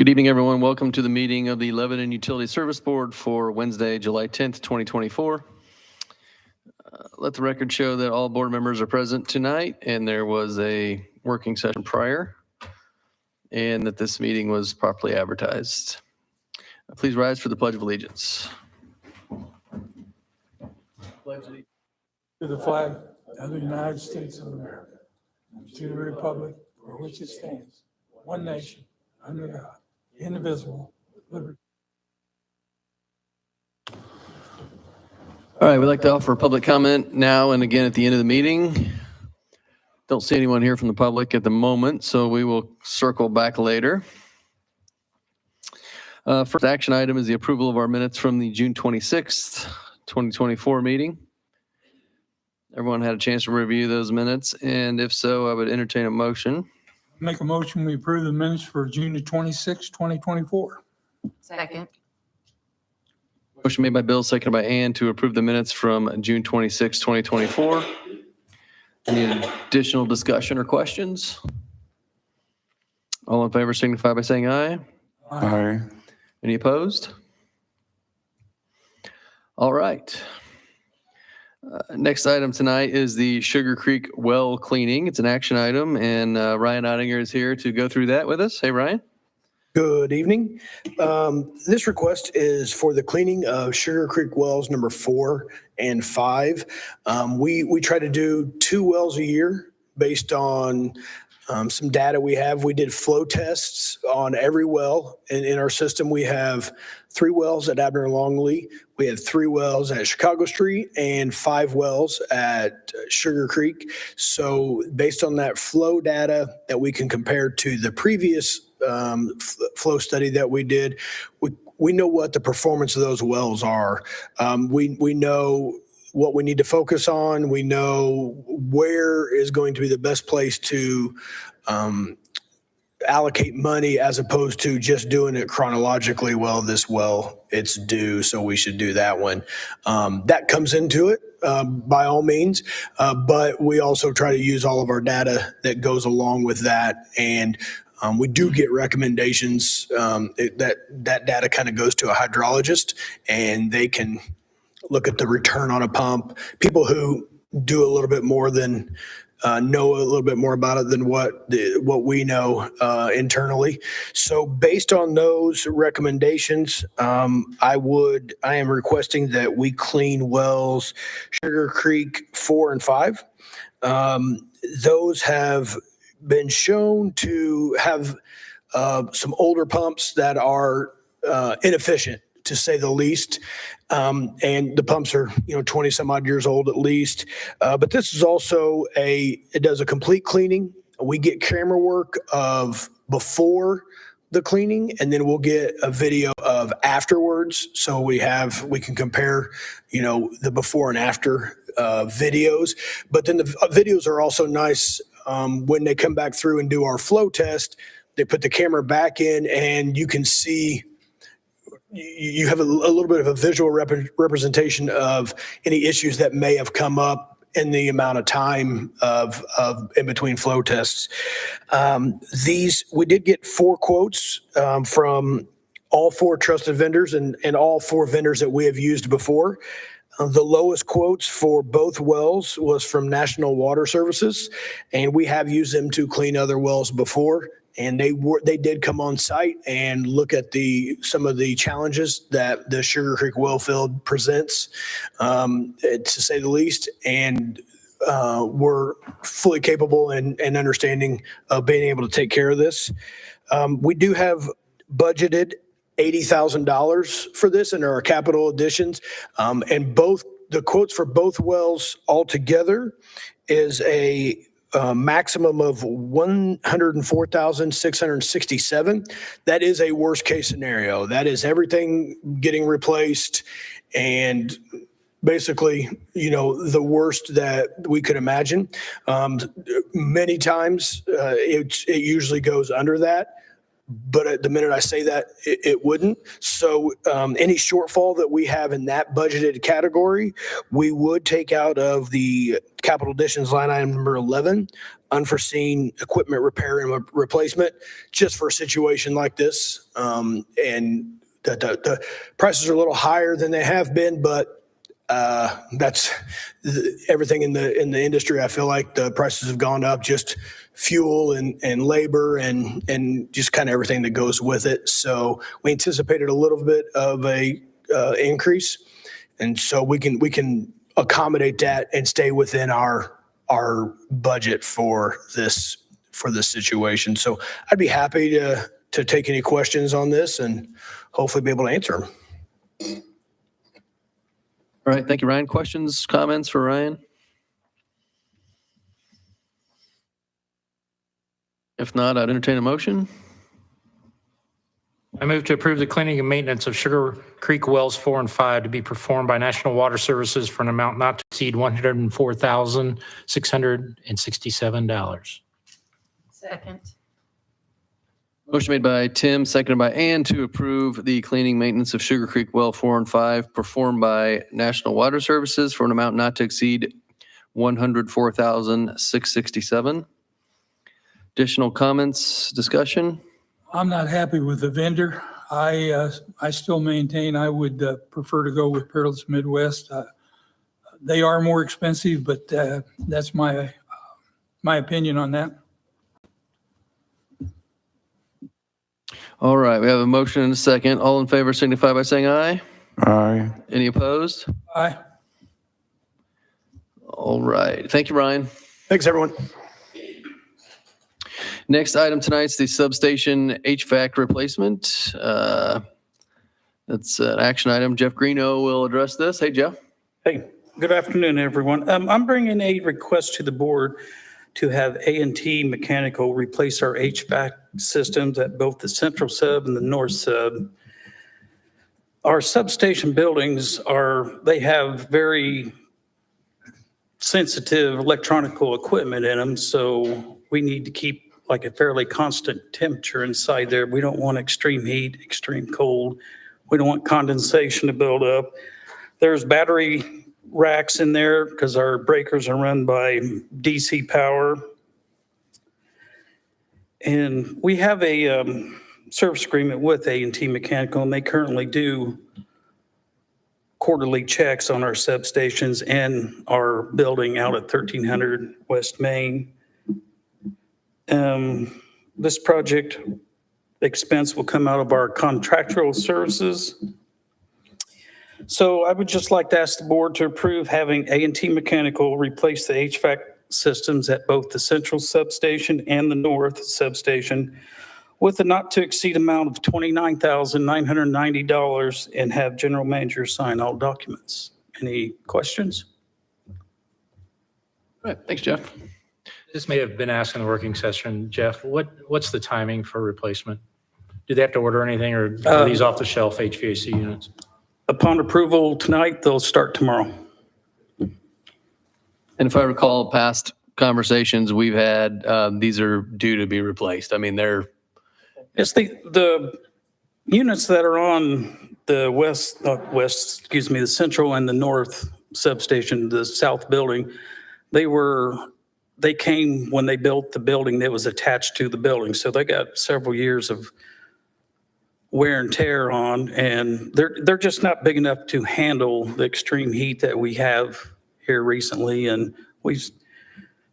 Good evening, everyone. Welcome to the meeting of the Lebanon Utility Service Board for Wednesday, July 10th, 2024. Let the record show that all board members are present tonight, and there was a working session prior, and that this meeting was properly advertised. Please rise for the Pledge of Allegiance. To the flag of the United States of America, to the republic for which it stands, one nation, under God, indivisible, with liberty. All right, we'd like to offer public comment now and again at the end of the meeting. Don't see anyone here from the public at the moment, so we will circle back later. First action item is the approval of our minutes from the June 26th, 2024 meeting. Everyone had a chance to review those minutes, and if so, I would entertain a motion. Make a motion, we approve the minutes for June the 26th, 2024. Second. Motion made by Bill, seconded by Ann to approve the minutes from June 26, 2024. Any additional discussion or questions? All in favor signify by saying aye. Aye. Any opposed? All right. Next item tonight is the Sugar Creek well cleaning. It's an action item, and Ryan Ottinger is here to go through that with us. Hey, Ryan. Good evening. This request is for the cleaning of Sugar Creek wells number 4 and 5. We try to do 2 wells a year based on some data we have. We did flow tests on every well in our system. We have 3 wells at Abner and Longley. We have 3 wells at Chicago Street and 5 wells at Sugar Creek. So based on that flow data that we can compare to the previous flow study that we did, we know what the performance of those wells are. We know what we need to focus on. We know where is going to be the best place to allocate money as opposed to just doing it chronologically. Well, this well, it's due, so we should do that one. That comes into it by all means, but we also try to use all of our data that goes along with that. And we do get recommendations that data kind of goes to a hydrologist, and they can look at the return on a pump. People who do a little bit more than know a little bit more about it than what we know internally. So based on those recommendations, I am requesting that we clean wells Sugar Creek 4 and 5. Those have been shown to have some older pumps that are inefficient, to say the least. And the pumps are, 20 some odd years old at least. But this is also it does a complete cleaning. We get camera work of before the cleaning, and then we'll get a video of afterwards. So we can compare, the before and after videos. But then the videos are also nice. When they come back through and do our flow test, they put the camera back in, and you can see, you have a little bit of a visual representation of any issues that may have come up in the amount of time of in between flow tests. We did get 4 quotes from all 4 trusted vendors and all 4 vendors that we have used before. The lowest quotes for both wells was from National Water Services, and we have used them to clean other wells before. And they did come on site and look at some of the challenges that the Sugar Creek well field presents, to say the least. And we're fully capable and understanding of being able to take care of this. We do have budgeted $80,000 for this in our capital additions, and the quotes for both wells altogether is a maximum of $104,667. That is a worst case scenario. That is everything getting replaced, and basically, the worst that we could imagine. Many times, it usually goes under that. but at the minute I say that, it wouldn't. So any shortfall that we have in that budgeted category, we would take out of the capital additions line item number 11, unforeseen equipment repair and replacement, just for a situation like this. And the prices are a little higher than they have been, but that's everything in the industry. I feel like the prices have gone up, just fuel and labor and just kind of everything that goes with it. So we anticipated a little bit of a increase, and so we can accommodate that and stay within our budget for this situation. So I'd be happy to take any questions on this and hopefully be able to answer them. All right, thank you, Ryan. Questions, comments for Ryan? If not, I'd entertain a motion. I move to approve the cleaning and maintenance of Sugar Creek Wells 4 and 5 to be performed by National Water Services for an amount not to exceed $104,667. Second. Motion made by Tim, seconded by Ann to approve the cleaning maintenance of Sugar Creek Well 4 and 5 performed by National Water Services for an amount not to exceed $104,667. Additional comments, discussion? I'm not happy with the vendor. I still maintain I would prefer to go with Peerless Midwest. They are more expensive, but that's my opinion on that. All right, we have a motion and a second. All in favor signify by saying aye. Aye. Any opposed? Aye. All right, thank you, Ryan. Thanks, everyone. Next item tonight's the substation HVAC replacement. That's an action item. Jeff Greeno will address this. Hey, Jeff. Hey, good afternoon, everyone. I'm bringing a request to the board to have A&T Mechanical replace our HVAC systems at both the central sub and the north sub. Our substation buildings they have very sensitive electronical equipment in them, so we need to keep like a fairly constant temperature inside there. We don't want extreme heat, extreme cold. We don't want condensation to build up. There's battery racks in there because our breakers are run by DC power. And we have a service agreement with A&T Mechanical, and they currently do quarterly checks on our substations and our building out at 1300 West Main. This project expense will come out of our contractual services. So I would just like to ask the board to approve having A&T Mechanical replace the HVAC systems at both the central substation and the north substation with a not to exceed amount of $29,990 and have general manager sign all documents. Any questions? All right, thanks, Jeff. This may have been asked in the working session. Jeff, what's the timing for replacement? Do they have to order anything, or are these off-the-shelf HVAC units? Upon approval tonight, they'll start tomorrow. And if I recall past conversations we've had, these are due to be replaced. I mean, It's the units that are on the the central and the north substation, the south building, they came when they built the building that was attached to the building. So they got several years of wear and tear on, and they're just not big enough to handle the extreme heat that we have here recently. And we've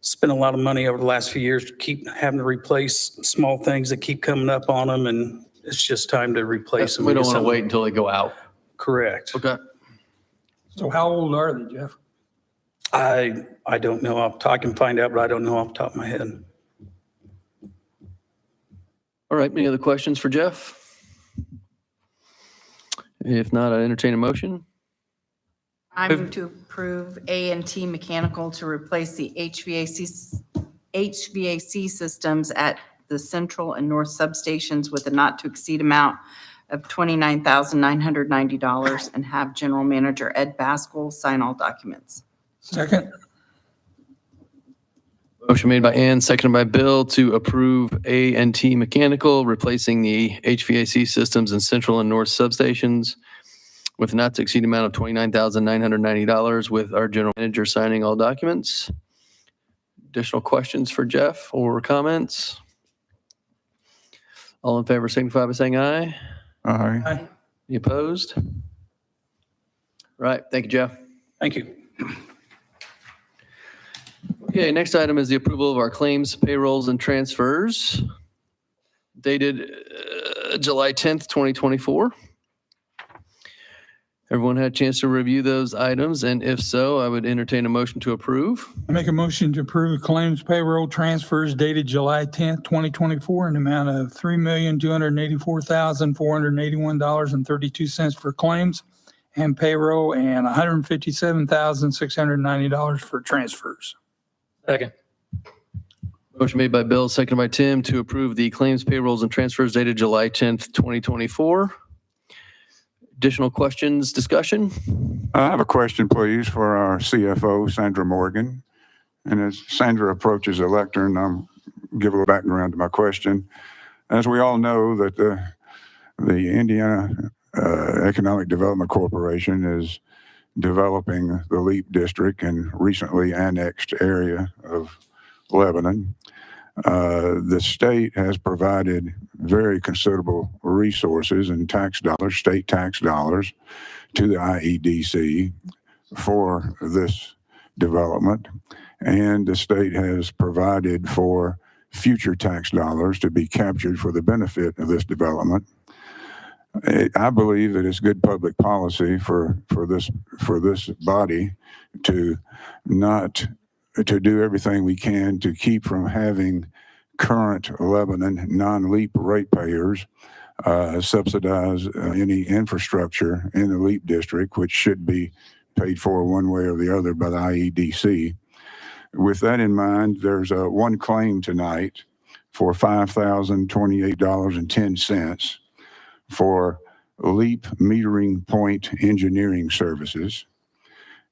spent a lot of money over the last few years to keep having to replace small things that keep coming up on them, and it's just time to replace them. we don't want to wait until they go out. Correct. Okay. So how old are they, Jeff? I don't know. I can find out, but I don't know off the top of my head. All right, any other questions for Jeff? If not, I entertain a motion. I move to approve A&T Mechanical to replace the HVAC systems at the central and north substations with a not to exceed amount of $29,990 and have General Manager Ed Baskell sign all documents. Second. Motion made by Ann, seconded by Bill to approve A&T Mechanical, replacing the HVAC systems in central and north substations with not to exceed amount of $29,990 with our general manager signing all documents. Additional questions for Jeff or comments? All in favor signify by saying aye. Aye. Any opposed? Right, thank you, Jeff. Thank you. Okay, next item is the approval of our claims, payrolls, and transfers dated July 10th, 2024. Everyone had a chance to review those items, and if so, I would entertain a motion to approve. I make a motion to approve claims payroll transfers dated July 10th, 2024 in the amount of $3,284,481.32 for claims and payroll and $157,690 for transfers. Second. Motion made by Bill, seconded by Tim to approve the claims, payrolls, and transfers dated July 10th, 2024. Additional questions, discussion? I have a question, please, for our CFO, Sandra Morgan. And as Sandra approaches the lectern, I'll give a little background to my question. As we all know, that the Indiana Economic Development Corporation is developing the LEAP district and recently annexed area of Lebanon. The state has provided very considerable resources and tax dollars, state tax dollars, to the IEDC for this development. And the state has provided for future tax dollars to be captured for the benefit of this development. I believe that it's good public policy for this body to do everything we can to keep from having current Lebanon non-LEAP ratepayers subsidize any infrastructure in the LEAP district, which should be paid for one way or the other by the IEDC. With that in mind, there's one claim tonight for $5,028.10 for LEAP metering point engineering services.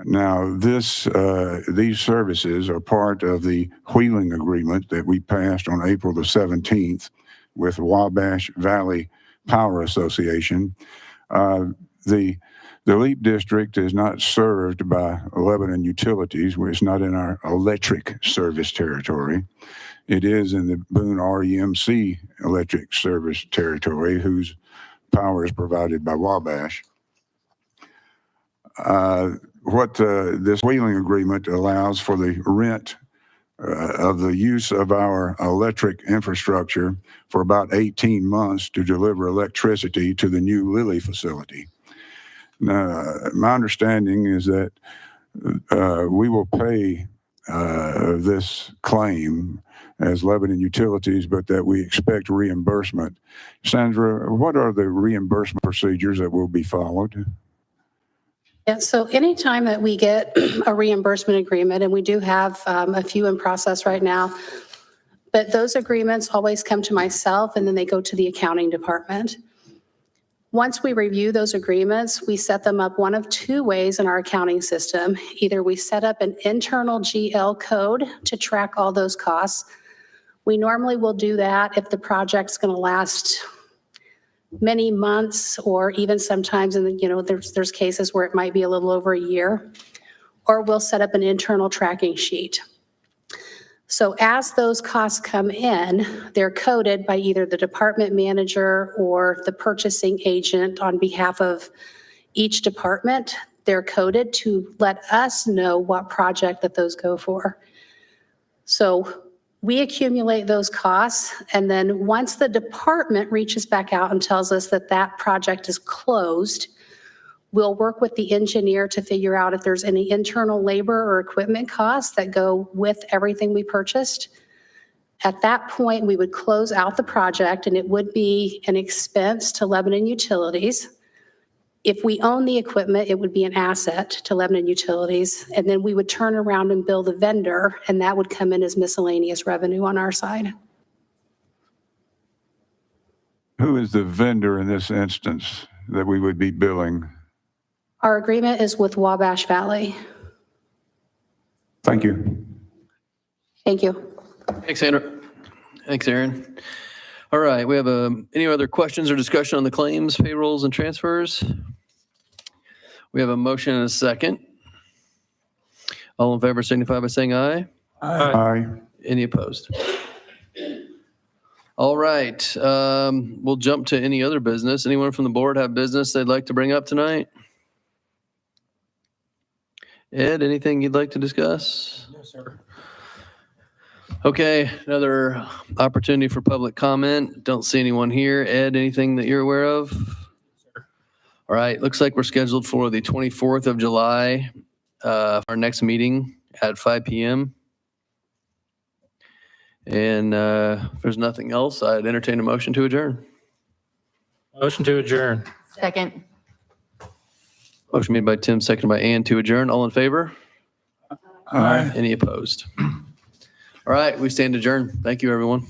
Now, these services are part of the wheeling agreement that we passed on April the 17th with Wabash Valley Power Association. The LEAP district is not served by Lebanon Utilities, where it's not in our electric service territory. It is in the Boone REMC electric service territory, whose power is provided by Wabash. What this wheeling agreement allows for the rent of the use of our electric infrastructure for about 18 months to deliver electricity to the new Lilly facility. Now, my understanding is that we will pay this claim as Lebanon Utilities, but that we expect reimbursement. Sandra, what are the reimbursement procedures that will be followed? Yeah, so anytime that we get a reimbursement agreement, and we do have a few in process right now, but those agreements always come to myself and then they go to the accounting department. Once we review those agreements, we set them up one of two ways in our accounting system. Either we set up an internal GL code to track all those costs. We normally will do that if the project's going to last many months, or even sometimes there's cases where it might be a little over a year, or we'll set up an internal tracking sheet. So as those costs come in, they're coded by either the department manager or the purchasing agent on behalf of each department. They're coded to let us know what project that those go for. So we accumulate those costs, and then once the department reaches back out and tells us that that project is closed, we'll work with the engineer to figure out if there's any internal labor or equipment costs that go with everything we purchased. At that point, we would close out the project, and it would be an expense to Lebanon Utilities. If we own the equipment, it would be an asset to Lebanon Utilities, and then we would turn around and bill the vendor, and that would come in as miscellaneous revenue on our side. Who is the vendor in this instance that we would be billing? Our agreement is with Wabash Valley. Thank you. Thank you. Thanks, Sandra. Thanks, Aaron. All right, we have any other questions or discussion on the claims, payrolls, and transfers? We have a motion and a second. All in favor signify by saying aye. Aye. Any opposed? All right, we'll jump to any other business. Anyone from the board have business they'd like to bring up tonight? Ed, anything you'd like to discuss? No, sir. Okay, another opportunity for public comment. Don't see anyone here. Ed, anything that you're aware of? All right, looks like we're scheduled for the 24th of July, for our next meeting at 5 p.m. And if there's nothing else, I'd entertain a motion to adjourn. Motion to adjourn. Second. Motion made by Tim, seconded by Ann to adjourn. All in favor? Aye. Any opposed? All right, we stand adjourned. Thank you, everyone.